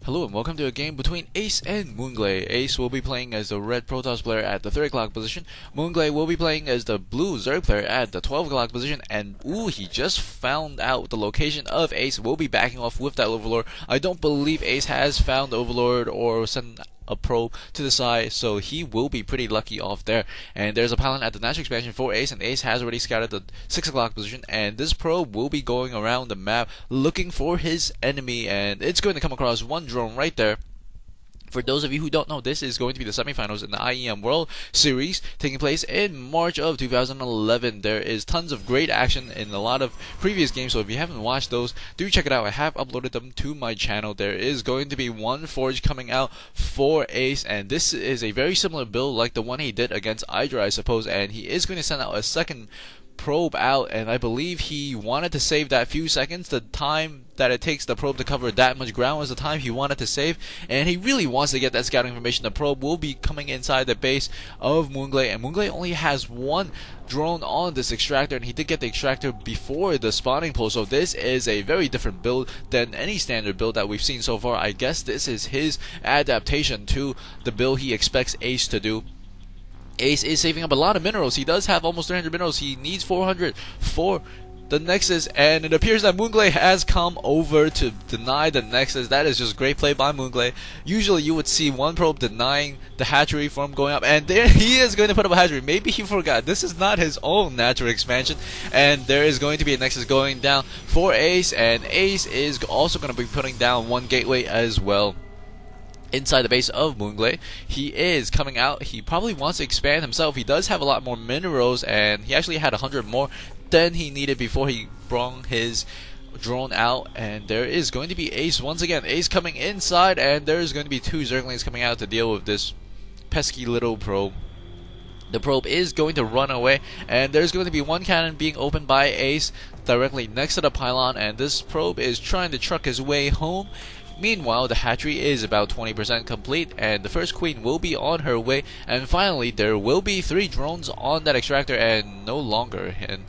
Hello and welcome to a game between AcE and mOOn-GLaDe. AcE will be playing as the red Protoss player at the 3 o'clock position. mOOn-GLaDe will be playing as the blue Zerg player at the 12 o'clock position. And he just found out the location of AcE. Will be backing off with that Overlord. I don't believe AcE has found Overlord or sent a probe to the side, so he will be pretty lucky off there. And there's a pylon at the natural expansion for AcE, and AcE has already scouted the 6 o'clock position, and this probe will be going around the map looking for his enemy, and it's going to come across one drone right there. For those of you who don't know, this is going to be the semifinals in the IEM World Series taking place in March of 2011. There is tons of great action in a lot of previous games, so if you haven't watched those, do check it out. I have uploaded them to my channel. There is going to be one Forge coming out for AcE, and this is a very similar build like the one he did against Hydra, I suppose, and he is going to send out a second probe out, and I believe he wanted to save that few seconds. The time that it takes the probe to cover that much ground was the time he wanted to save, and he really wants to get that scouting information. The probe will be coming inside the base of mOOn-GLaDe, and mOOn-GLaDe only has one drone on this extractor, and he did get the extractor before the spawning pool, so this is a very different build than any standard build that we've seen so far. I guess this is his adaptation to the build he expects AcE to do. AcE is saving up a lot of minerals. He does have almost 300 minerals. He needs 400 for the Nexus, and it appears that mOOn-GLaDe has come over to deny the Nexus. That is just great play by mOOn-GLaDe. Usually you would see one probe denying the hatchery from going up, and there he is going to put up a hatchery. Maybe he forgot. This is not his own natural expansion, and there is going to be a Nexus going down for AcE, and AcE is also going to be putting down one gateway as well. Inside the base of mOOn-GLaDe, he is coming out. He probably wants to expand himself. He does have a lot more minerals, and he actually had 100 more than he needed before he brought his drone out. And there is going to be AcE once again. AcE coming inside, and there's going to be two Zerglings coming out to deal with this pesky little probe. The probe is going to run away, and there's going to be one cannon being opened by AcE directly next to the pylon, and this probe is trying to truck his way home. Meanwhile, the hatchery is about 20% complete, and the first queen will be on her way. And finally, there will be 3 drones on that extractor, and no longer. And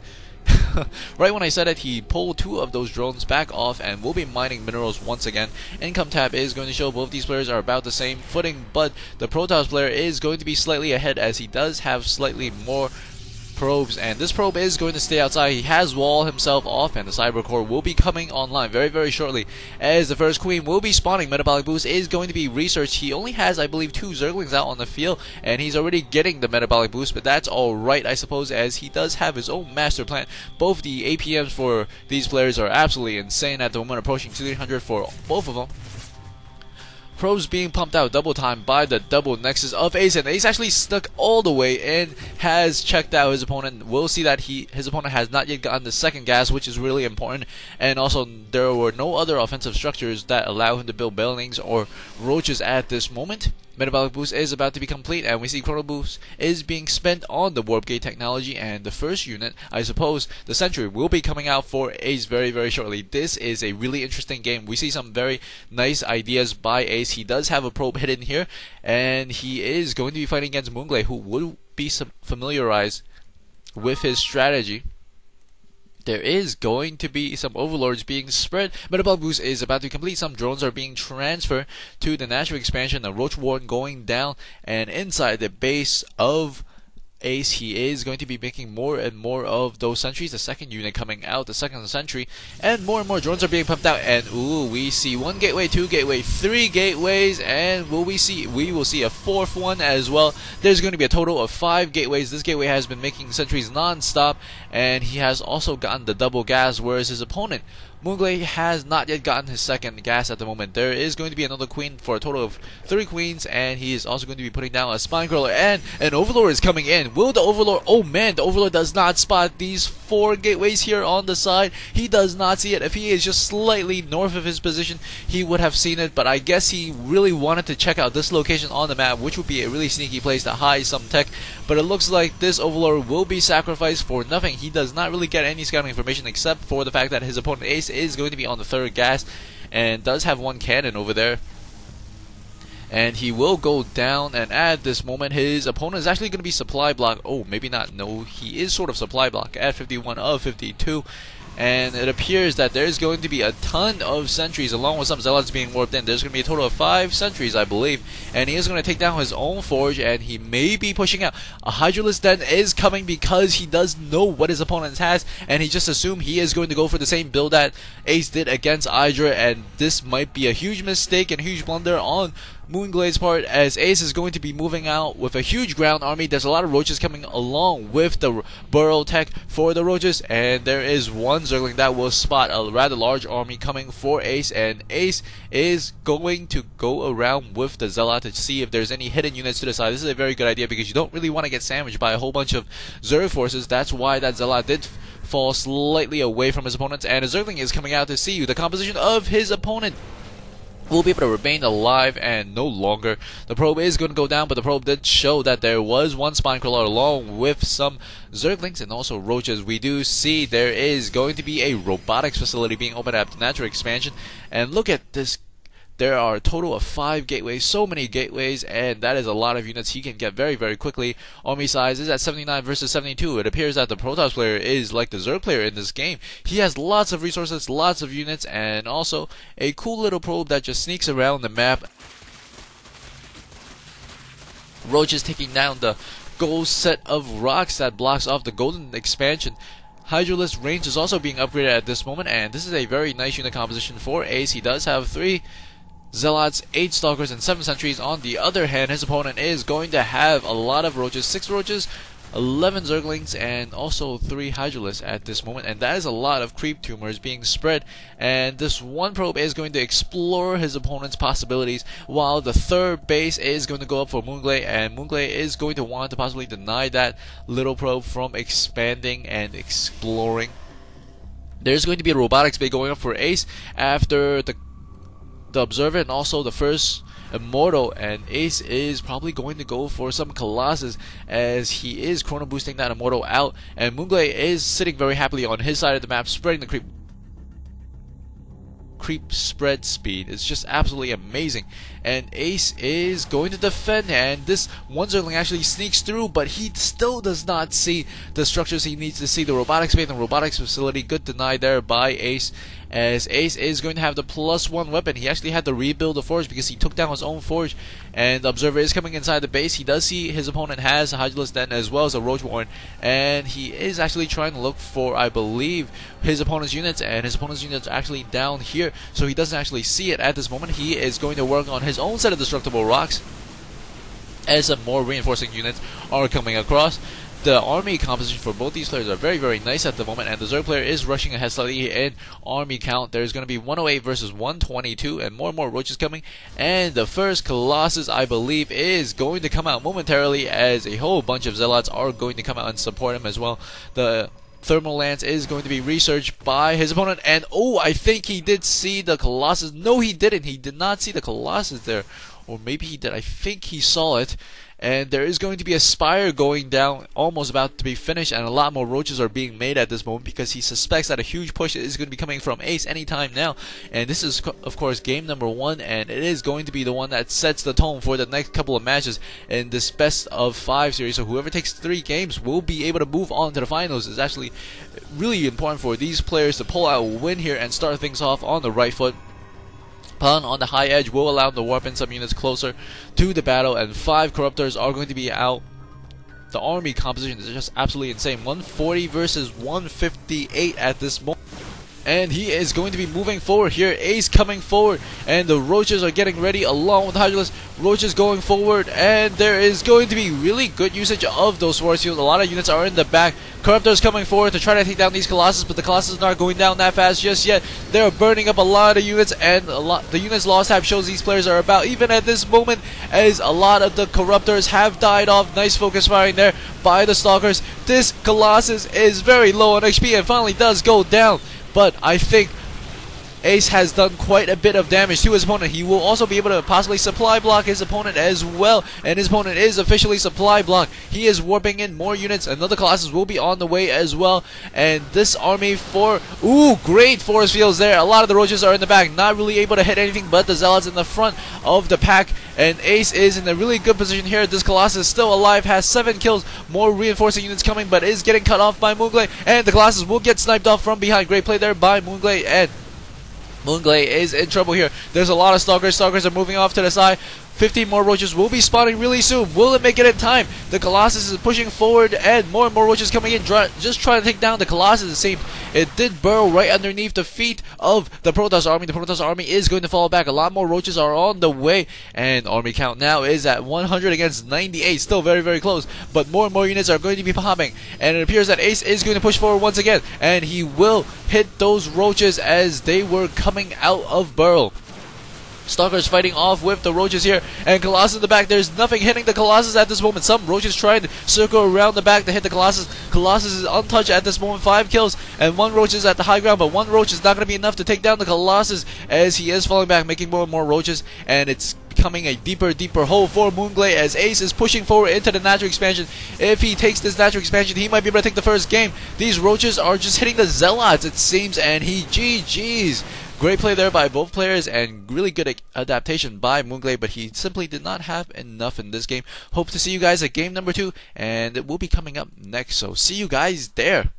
right when I said it, he pulled 2 of those drones back off and will be mining minerals once again. Income tab is going to show both these players are about the same footing, but the Protoss player is going to be slightly ahead as he does have slightly more probes, and this probe is going to stay outside. He has walled himself off, and the cyber core will be coming online very shortly as the first queen will be spawning. Metabolic boost is going to be researched. He only has, I believe, 2 Zerglings out on the field, and he's already getting the metabolic boost, but that's alright, I suppose, as he does have his own master plan. Both the APMs for these players are absolutely insane at the moment, approaching 300 for both of them. Probes being pumped out double time by the double Nexus of AcE, and AcE actually stuck all the way in, has checked out his opponent. We'll see that his opponent has not yet gotten the second gas, which is really important, and also there were no other offensive structures that allow him to build buildings or roaches at this moment. Metabolic boost is about to be complete, and we see chrono boost is being spent on the warp gate technology, and the first unit, I suppose the sentry, will be coming out for AcE very shortly. This is a really interesting game. We see some very nice ideas by AcE. He does have a probe hidden here, and he is going to be fighting against mOOn-GLaDe, who will be familiarized with his strategy. There is going to be some overlords being spread. Metabolic boost is about to complete. Some drones are being transferred to the natural expansion. The Roach Warden going down, and inside the base of AcE, he is going to be making more and more of those sentries. The second unit coming out, the second sentry, and more drones are being pumped out. And we see 1 gateway, 2 gateway, 3 gateways, and we will see a 4th one as well. There's going to be a total of 5 gateways. This gateway has been making sentries non-stop, and he has also gotten the double gas, whereas his opponent mOOn-GLaDe has not yet gotten his second gas at the moment. There is going to be another queen for a total of 3 queens, and he is also going to be putting down a spine crawler, and an overlord is coming in. Will the overlord? Oh man, the overlord does not spot these 4 gateways here on the side. He does not see it. If he is just slightly north of his position, he would have seen it, but I guess he really wanted to check out this location on the map, which would be a really sneaky place to hide some tech. But it looks like this overlord will be sacrificed for nothing. He does not really get any scouting information except for the fact that his opponent AcE is going to be on the 3rd gas and does have 1 cannon over there. And he will go down, and at this moment his opponent is actually going to be supply block. Oh, maybe not. No, he is sort of supply block at 51 of 52. and it appears that there's going to be a ton of sentries along with some zealots being warped in. There's going to be a total of 5 sentries, I believe, and he is going to take down his own forge, and he may be pushing out. A Hydralisk Den is coming because he does know what his opponent has, and he just assumed he is going to go for the same build that AcE did against Hydra, and this might be a huge mistake and a huge blunder on mOOn-GLaDe's part, as AcE is going to be moving out with a huge ground army. There's a lot of roaches coming along with the burrow tech for the roaches, and there is one Zergling that will spot a rather large army coming for AcE, and AcE is going to go around with the Zealot to see if there's any hidden units to the side. This is a very good idea because you don't really want to get sandwiched by a whole bunch of Zerg forces. That's why that Zealot did fall slightly away from his opponents, and a Zergling is coming out to see the composition of his opponent will be able to remain alive and no longer. The probe is going to go down, but the probe did show that there was one spine crawler along with some Zerglings and also roaches. We do see there is going to be a robotics facility being opened up to natural expansion, and look at this. There are a total of 5 gateways, so many gateways, and that is a lot of units he can get very, very quickly. Army size is at 79 versus 72. It appears that the Protoss player is like the Zerg player in this game. He has lots of resources, lots of units, and also a cool little probe that just sneaks around the map. Roaches taking down the gold set of rocks that blocks off the golden expansion. Hydralisk range is also being upgraded at this moment, and this is a very nice unit composition for AcE. He does have 3 Zealots, 8 Stalkers, and 7 Sentries. On the other hand, his opponent is going to have a lot of roaches, 6 roaches, 11 Zerglings, and also 3 Hydralisks at this moment, and that is a lot of creep tumors being spread. And this one probe is going to explore his opponent's possibilities, while the third base is going to go up for mOOn-GLaDe, and mOOn-GLaDe is going to want to possibly deny that little probe from expanding and exploring. There's going to be a robotics bay going up for AcE after the Observer and also the first Immortal, and AcE is probably going to go for some Colossus as he is chrono boosting that Immortal out, and mOOn-GLaDe is sitting very happily on his side of the map, spreading the creep spread speed. It's just absolutely amazing, and AcE is going to defend, and this one Zergling actually sneaks through, but he still does not see the structures he needs to see. The robotics bay and the robotics facility, good deny there by AcE, as AcE is going to have the +1 weapon. He actually had to rebuild the forge because he took down his own forge, and the Observer is coming inside the base. He does see his opponent has a Hydralisk Den as well as a Roach Warren, and he is actually trying to look for, I believe, his opponent's units, and his opponent's units are actually down here, so he doesn't actually see it at this moment. He is going to work on his own set of destructible rocks as some more reinforcing units are coming across. The army composition for both these players are very, very nice at the moment, and the Zerg player is rushing ahead slightly in army count. There's going to be 108 versus 122, and more roaches coming, and the first Colossus, I believe, is going to come out momentarily as a whole bunch of Zealots are going to come out and support him as well. The Thermal Lance is going to be researched by his opponent, and oh, I think he did see the Colossus. No, he didn't. He did not see the Colossus there, or maybe he did. I think he saw it. And there is going to be a spire going down, almost about to be finished, and a lot more roaches are being made at this moment because he suspects that a huge push is going to be coming from AcE anytime now. And this is, of course, game number 1, and it is going to be the one that sets the tone for the next couple of matches in this best of 5 series. So whoever takes 3 games will be able to move on to the finals. It's actually really important for these players to pull out a win here and start things off on the right foot. Pun on the high edge will allow them to warp in some units closer to the battle, and 5 Corruptors are going to be out. The army composition is just absolutely insane. 140 versus 158 at this moment. And he is going to be moving forward here. AcE coming forward, and the roaches are getting ready along with Hydralisk. Roaches going forward, and there is going to be really good usage of those force fields. A lot of units are in the back. Corruptors coming forward to try to take down these Colossus, but the Colossus are not going down that fast just yet. They're burning up a lot of units, and the units lost tab shows these players are about even at this moment, as a lot of the Corruptors have died off. Nice focus firing there by the Stalkers. This Colossus is very low on HP and finally does go down. But I think AcE has done quite a bit of damage to his opponent. He will also be able to possibly supply block his opponent as well, and his opponent is officially supply block. He is warping in more units. Another Colossus will be on the way as well, and this army for great force fields there. A lot of the roaches are in the back, not really able to hit anything but the zealots in the front of the pack, and AcE is in a really good position here. This Colossus is still alive, has 7 kills, more reinforcing units coming, but is getting cut off by mOOn-GLaDe, and the Colossus will get sniped off from behind. Great play there by mOOn-GLaDe, and mOOn-GLaDe is in trouble here. There's a lot of Stalkers. Stalkers are moving off to the side. 15 more roaches will be spawning really soon. Will it make it in time? The Colossus is pushing forward, and more roaches coming in, just trying to take down the Colossus. It seemed it did burrow right underneath the feet of the Protoss army. The Protoss army is going to fall back. A lot more roaches are on the way, and army count now is at 100 against 98. Still very, very close, but more and more units are going to be popping, and it appears that AcE is going to push forward once again, and he will hit those roaches as they were coming out of burrow. Stalkers fighting off with the roaches here, and Colossus in the back. There's nothing hitting the Colossus at this moment. Some roaches trying to circle around the back to hit the Colossus. Colossus is untouched at this moment. 5 kills, and 1 roach is at the high ground, but 1 roach is not going to be enough to take down the Colossus as he is falling back, making more and more roaches, and it's becoming a deeper hole for mOOn-GLaDe as AcE is pushing forward into the natural expansion. If he takes this natural expansion, he might be able to take the first game. These roaches are just hitting the zealots, it seems, and he GG's. Great play there by both players, and really good adaptation by mOOn-GLaDe, but he simply did not have enough in this game. Hope to see you guys at game number 2, and it will be coming up next, so see you guys there.